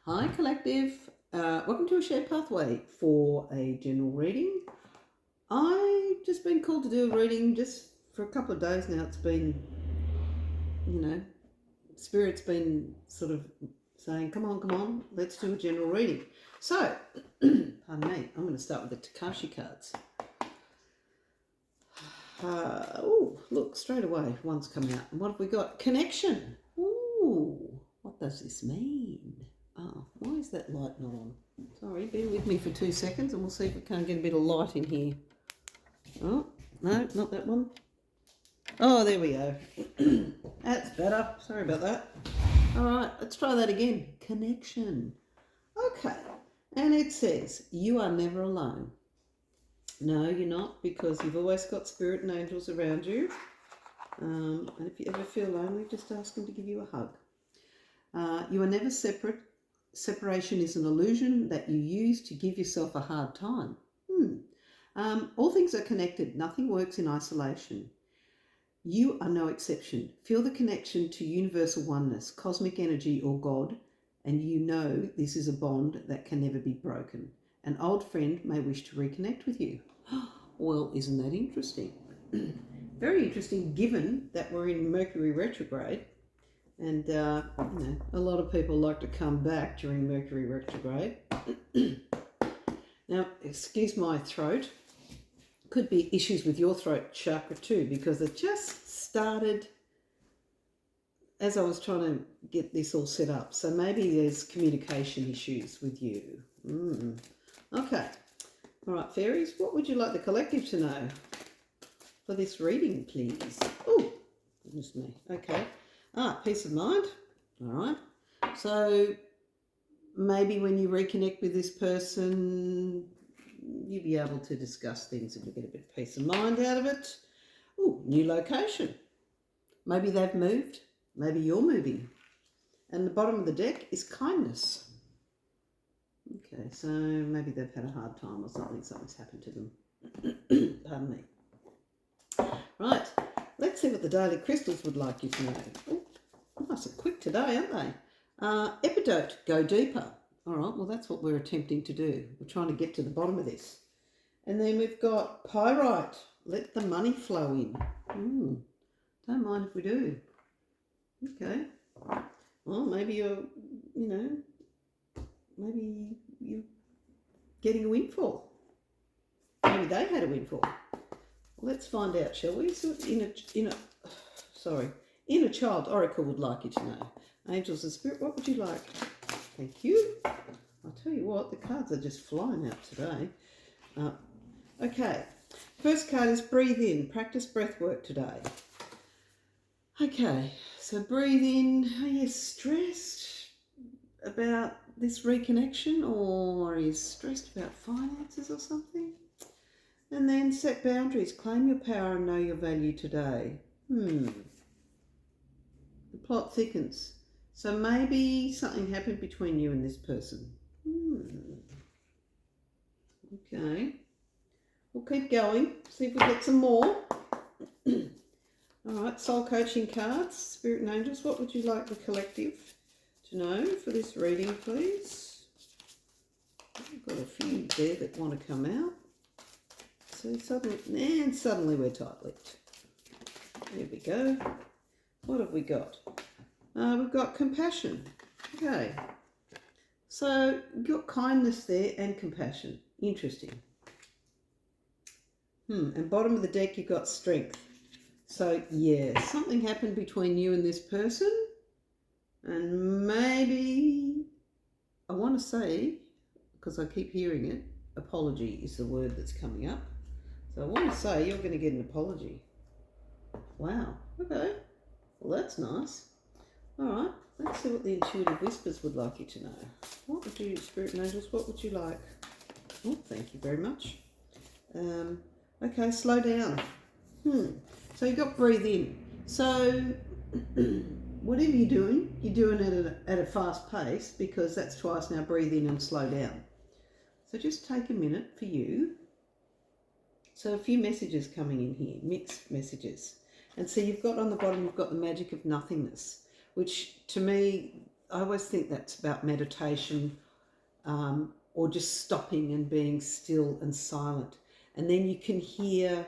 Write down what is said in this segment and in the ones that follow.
Hi Collective, welcome to a shared pathway for a general reading. I've just been called to do a reading just for a couple of days now. It's been, Spirit's been sort of saying, come on, let's do a general reading. So, pardon me, I'm going to start with the Takashi cards. Look, straight away, one's come out. And what have we got? Connection. Ooh, what does this mean? Oh, why is that light not on? Sorry, bear with me for 2 seconds and we'll see if we can't get a bit of light in here. Oh, no, not that one. Oh, there we go. That's better. Sorry about that. All right, let's try that again. Connection. Okay, and it says, you are never alone. No, you're not, because you've always got spirit and angels around you. And if you ever feel lonely, just ask them to give you a hug. You are never separate. Separation is an illusion that you use to give yourself a hard time. All things are connected. Nothing works in isolation. You are no exception. Feel the connection to universal oneness, cosmic energy or God, and you know this is a bond that can never be broken. An old friend may wish to reconnect with you. Well, isn't that interesting? Very interesting, given that we're in Mercury retrograde. And, a lot of people like to come back during Mercury retrograde. Now, excuse my throat. Could be issues with your throat chakra too, because it just started as I was trying to get this all set up. So maybe there's communication issues with you. Okay. All right, fairies, what would you like the collective to know for this reading, please? Oh, goodness me. Okay. Peace of mind. All right. So maybe when you reconnect with this person, you'll be able to discuss things and you get a bit of peace of mind out of it. Oh, new location. Maybe they've moved. Maybe you're moving. And the bottom of the deck is kindness. Okay, so maybe they've had a hard time or something. Something's happened to them. Pardon me. Right, let's see what the daily crystals would like you to know. Oh, nice and quick today, aren't they? Epidote, go deeper. All right, well, that's what we're attempting to do. We're trying to get to the bottom of this. And then we've got Pyrite, let the money flow in. Don't mind if we do. Okay. Well, maybe you're getting a windfall. Maybe they had a windfall. Let's find out, shall we? So Inner Child Oracle would like you to know. Angels and Spirit, what would you like? Thank you. I'll tell you what, the cards are just flying out today. Okay. First card is breathe in. Practice breath work today. Okay, so breathe in. Are you stressed about this reconnection, or are you stressed about finances or something? And then set boundaries. Claim your power and know your value today. The plot thickens. So maybe something happened between you and this person. Okay. We'll keep going. See if we get some more. All right, soul coaching cards, Spirit and Angels. What would you like the collective to know for this reading, please? I've got a few there that want to come out. So suddenly we're tight-lipped. There we go. What have we got? We've got compassion. Okay. So you've got kindness there and compassion. Interesting. And bottom of the deck you've got strength. So yeah, something happened between you and this person. And maybe, I want to say, because I keep hearing it, apology is the word that's coming up. So I want to say you're going to get an apology. Wow. Okay. Well, that's nice. All right. Let's see what the intuitive whispers would like you to know. What would you, Spirit and Angels, what would you like? Oh, thank you very much. Okay, slow down. So you've got breathe in. So whatever you're doing it at a fast pace, because that's twice now. Breathe in and slow down. So just take a minute for you. So a few messages coming in here, mixed messages. And so you've got on the bottom, you've got the magic of nothingness, which to me I always think that's about meditation, or just stopping and being still and silent. And then you can hear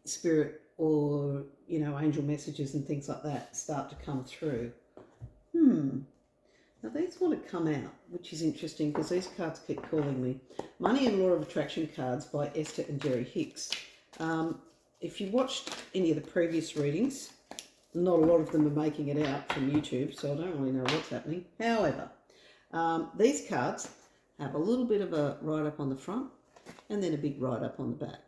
spirit or, angel messages and things like that start to come through. Now these want to come out, which is interesting because these cards keep calling me. Money and Law of Attraction cards by Esther and Jerry Hicks. If you watched any of the previous readings, not a lot of them are making it out from YouTube, so I don't really know what's happening. However, these cards have a little bit of a write-up on the front and then a big write-up on the back.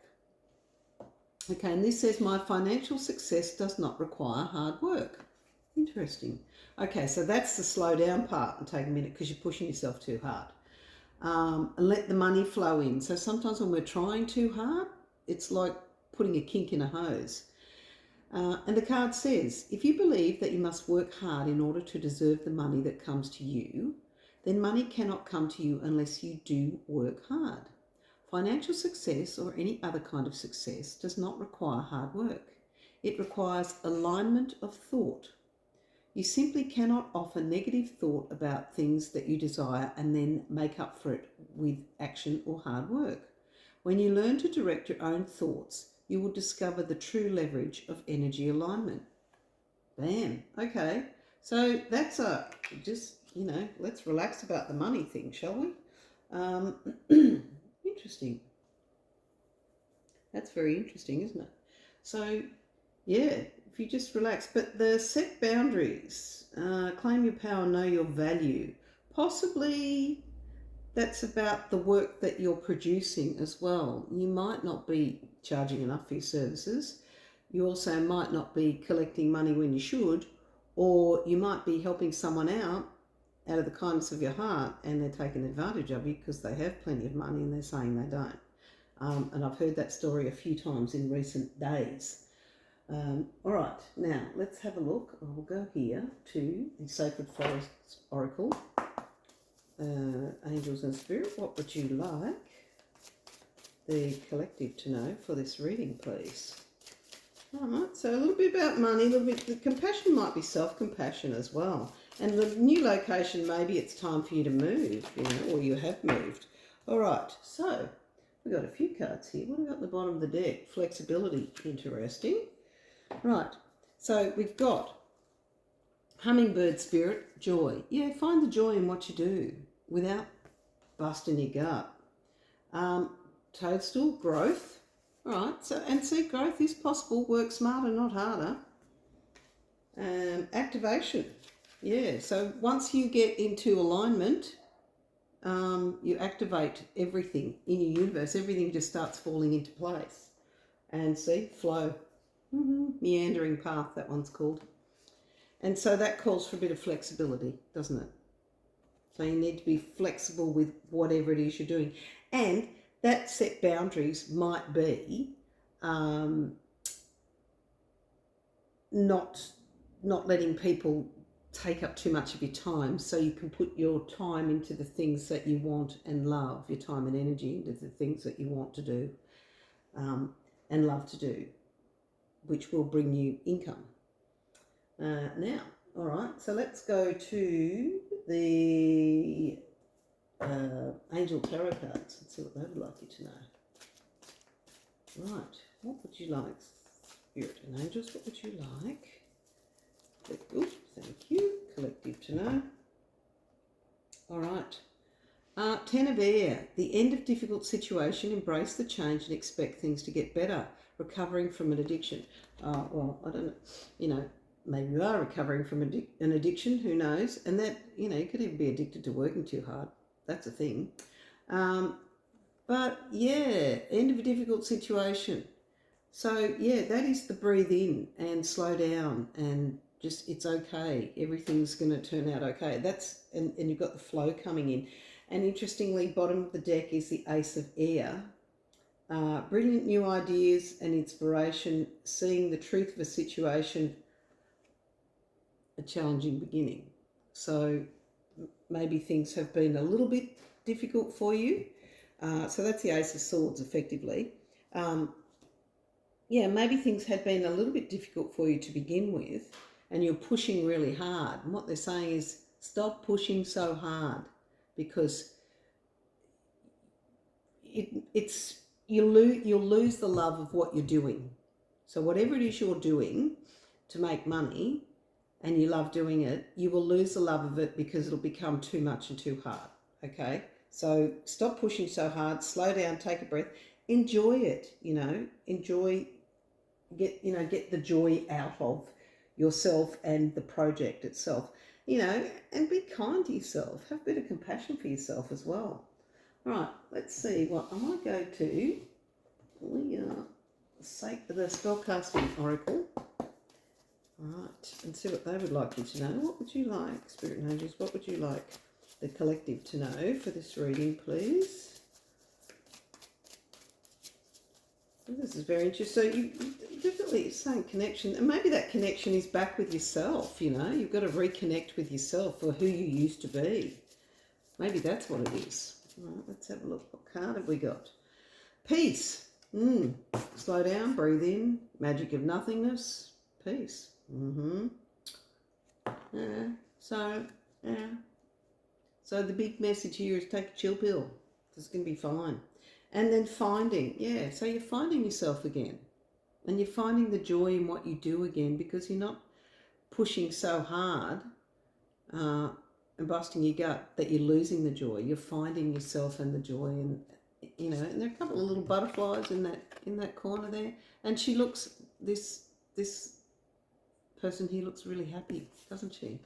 Okay, and this says, my financial success does not require hard work. Interesting. Okay, so that's the slow down part and take a minute because you're pushing yourself too hard. And let the money flow in. So sometimes when we're trying too hard, it's like putting a kink in a hose. And the card says, if you believe that you must work hard in order to deserve the money that comes to you, then money cannot come to you unless you do work hard. Financial success or any other kind of success does not require hard work. It requires alignment of thought. You simply cannot offer negative thought about things that you desire and then make up for it with action or hard work. When you learn to direct your own thoughts, you will discover the true leverage of energy alignment. Bam. Okay. So that's let's relax about the money thing, shall we? Interesting. That's very interesting, isn't it? So, yeah, if you just relax. But the set boundaries, claim your power, know your value. Possibly that's about the work that you're producing as well. You might not be charging enough for your services. You also might not be collecting money when you should, or you might be helping someone out of the kindness of your heart and they're taking advantage of you because they have plenty of money and they're saying they don't. And I've heard that story a few times in recent days. All right, now let's have a look. I will go here to the Sacred Forest Oracle. Angels and Spirit, what would you like the collective to know for this reading, please? All right, so a little bit about money, a little bit, the compassion might be self-compassion as well. And the new location, maybe it's time for you to move, or you have moved. All right, so we've got a few cards here. What have we got at the bottom of the deck? Flexibility, interesting. Right, so we've got hummingbird spirit, joy. Yeah, find the joy in what you do without busting your gut. Toadstool, growth. All right, so, and see, growth is possible. Work smarter, not harder. Activation. Yeah, so once you get into alignment, you activate everything in your universe. Everything just starts falling into place. And see, flow. Meandering path, that one's called. And so that calls for a bit of flexibility, doesn't it? So you need to be flexible with whatever it is you're doing. And that set boundaries might be not letting people take up too much of your time, so you can put your time into the things that you want and love, your time and energy into the things that you want to do and love to do, which will bring you income. Now, all right, so let's go to the Angel Tarot cards and see what they would like you to know. Right, what would you like, Spirit and Angels? What would you like? Oops, thank you. Collective to know. All right. 10 of Air. The end of difficult situation. Embrace the change and expect things to get better. Recovering from an addiction. Well, I don't know. Maybe you are recovering from an addiction. Who knows? And that, you could even be addicted to working too hard. That's a thing. But yeah, end of a difficult situation. So yeah, that is the breathe in and slow down and just, it's okay. Everything's going to turn out okay. That's, and you've got the flow coming in. And interestingly, bottom of the deck is the Ace of Air. Brilliant new ideas and inspiration, seeing the truth of a situation, a challenging beginning. So maybe things have been a little bit difficult for you. So that's the Ace of Swords, effectively. Yeah, maybe things had been a little bit difficult for you to begin with, and you're pushing really hard. And what they're saying is stop pushing so hard, because you'll lose the love of what you're doing. So whatever it is you're doing to make money and you love doing it, you will lose the love of it because it'll become too much and too hard. Okay? So stop pushing so hard, slow down, take a breath, enjoy it, get the joy out of yourself and the project itself, and be kind to yourself. Have a bit of compassion for yourself as well. Right, let's see what I might go to. The spellcasting oracle. Right, and see what they would like you to know. What would you like, Spirit and Angels? What would you like the collective to know for this reading, please? This is very interesting. So you definitely saying connection, and maybe that connection is back with yourself. You've got to reconnect with yourself or who you used to be. Maybe that's what it is. All right, let's have a look. What card have we got? Peace. Slow down, breathe in. Magic of nothingness. Peace. So the big message here is take a chill pill. This is going to be fine. And then finding, so you're finding yourself again. And you're finding the joy in what you do again, because you're not pushing so hard and busting your gut that you're losing the joy. You're finding yourself and the joy, and and there are a couple of little butterflies in that corner there. And she looks, this person here looks really happy, doesn't she?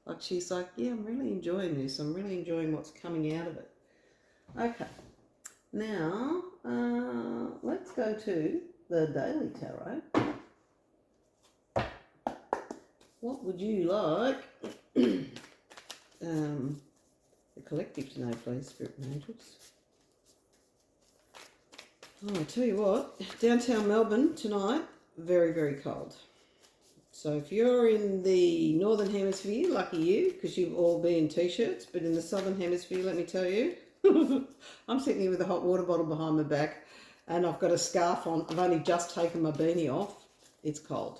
Like she's like, yeah, I'm really enjoying this. I'm really enjoying what's coming out of it. Okay. Now, let's go to the Daily Tarot. What would you like the collective to know, please, Spirit and Angels? Oh, I tell you what, downtown Melbourne tonight, very, very cold. So if you're in the Northern Hemisphere, lucky you, because you've all been in T-shirts, but in the Southern Hemisphere, let me tell you, I'm sitting here with a hot water bottle behind my back and I've got a scarf on. I've only just taken my beanie off. It's cold.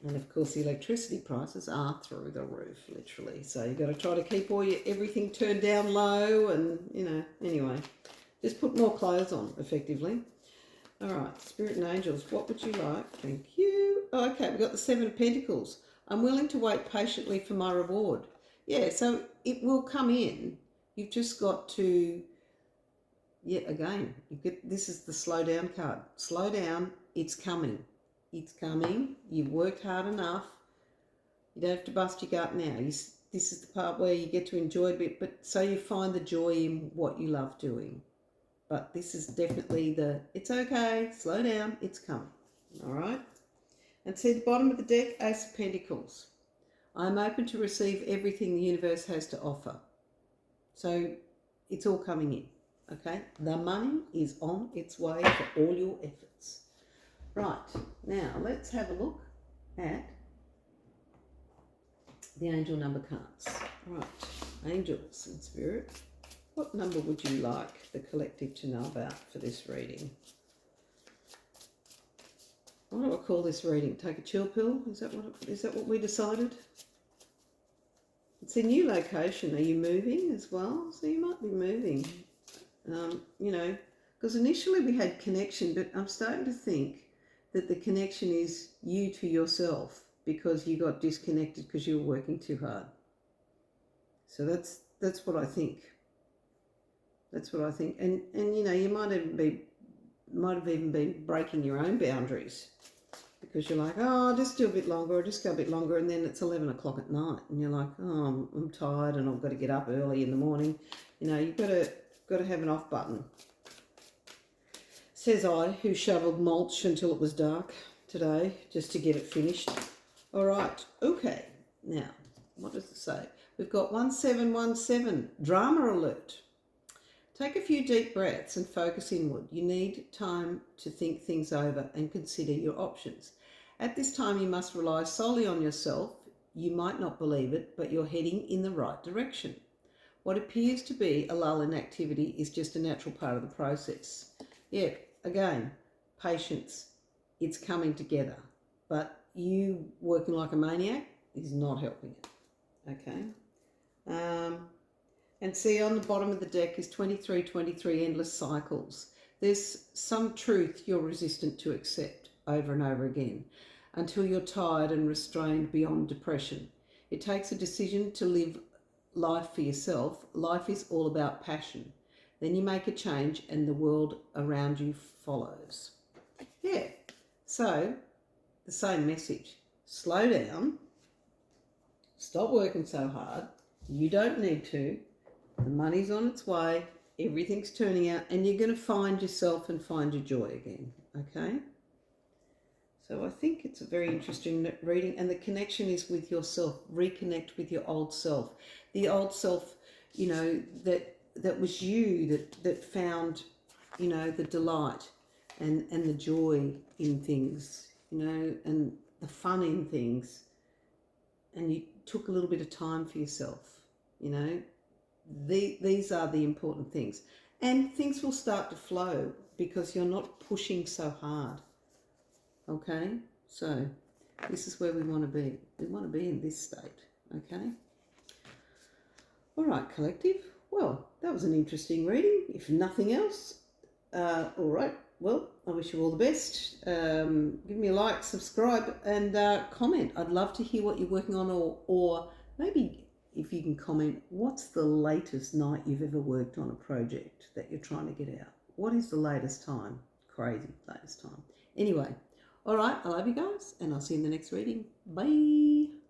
And of course the electricity prices are through the roof, literally. So you've got to try to keep everything turned down low and, anyway. Just put more clothes on, effectively. All right, Spirit and Angels, what would you like? Thank you. Oh, okay, we've got the Seven of Pentacles. I'm willing to wait patiently for my reward. Yeah, so it will come in. You've just got to, again, this is the slow down card. Slow down, it's coming. It's coming. You've worked hard enough. You don't have to bust your gut now. This is the part where you get to enjoy a bit, but so you find the joy in what you love doing. But this is definitely it's okay, slow down, it's coming. All right? And see the bottom of the deck, Ace of Pentacles. I'm open to receive everything the universe has to offer. So it's all coming in, okay? The money is on its way for all your efforts. Right, now let's have a look at the angel number cards. Right, angels and spirit. What number would you like the collective to know about for this reading? What do I call this reading? Take a chill pill? Is that what we decided? It's a new location. Are you moving as well? So you might be moving. Because initially we had connection, but I'm starting to think that the connection is you to yourself because you got disconnected because you were working too hard. So that's what I think. That's what I think. And you might have even been breaking your own boundaries because you're like, oh, I'll just do a bit longer, or just go a bit longer, and then it's 11 o'clock at night, and you're like, oh, I'm tired, and I've got to get up early in the morning. You've got to have an off button. Says I, who shoveled mulch until it was dark today just to get it finished. All right, okay. Now, what does it say? We've got 1717, drama alert. Take a few deep breaths and focus inward. You need time to think things over and consider your options. At this time, you must rely solely on yourself. You might not believe it, but you're heading in the right direction. What appears to be a lull in activity is just a natural part of the process. Yeah, again, patience. It's coming together. But you working like a maniac is not helping it. Okay. And see, on the bottom of the deck is 23, 23, endless cycles. There's some truth you're resistant to accept over and over again until you're tired and restrained beyond depression. It takes a decision to live life for yourself. Life is all about passion. Then you make a change and the world around you follows. Yeah, so the same message. Slow down. Stop working so hard. You don't need to. The money's on its way. Everything's turning out and you're going to find yourself and find your joy again. Okay? So I think it's a very interesting reading, and the connection is with yourself. Reconnect with your old self. The old self, you know, that was you, that found, you know, the delight and the joy in things, you know, and the fun in things. And you took a little bit of time for yourself, you know. These are the important things. And things will start to flow because you're not pushing so hard. Okay, so this is where we want to be. We want to be in this state, okay? All right, collective. Well, that was an interesting reading, if nothing else. All right, well, I wish you all the best. Give me a like, subscribe, and comment. I'd love to hear what you're working on, or maybe if you can comment, what's the latest night you've ever worked on a project that you're trying to get out? What is the latest time? Crazy latest time. Anyway. All right, I love you guys, and I'll see you in the next reading. Bye.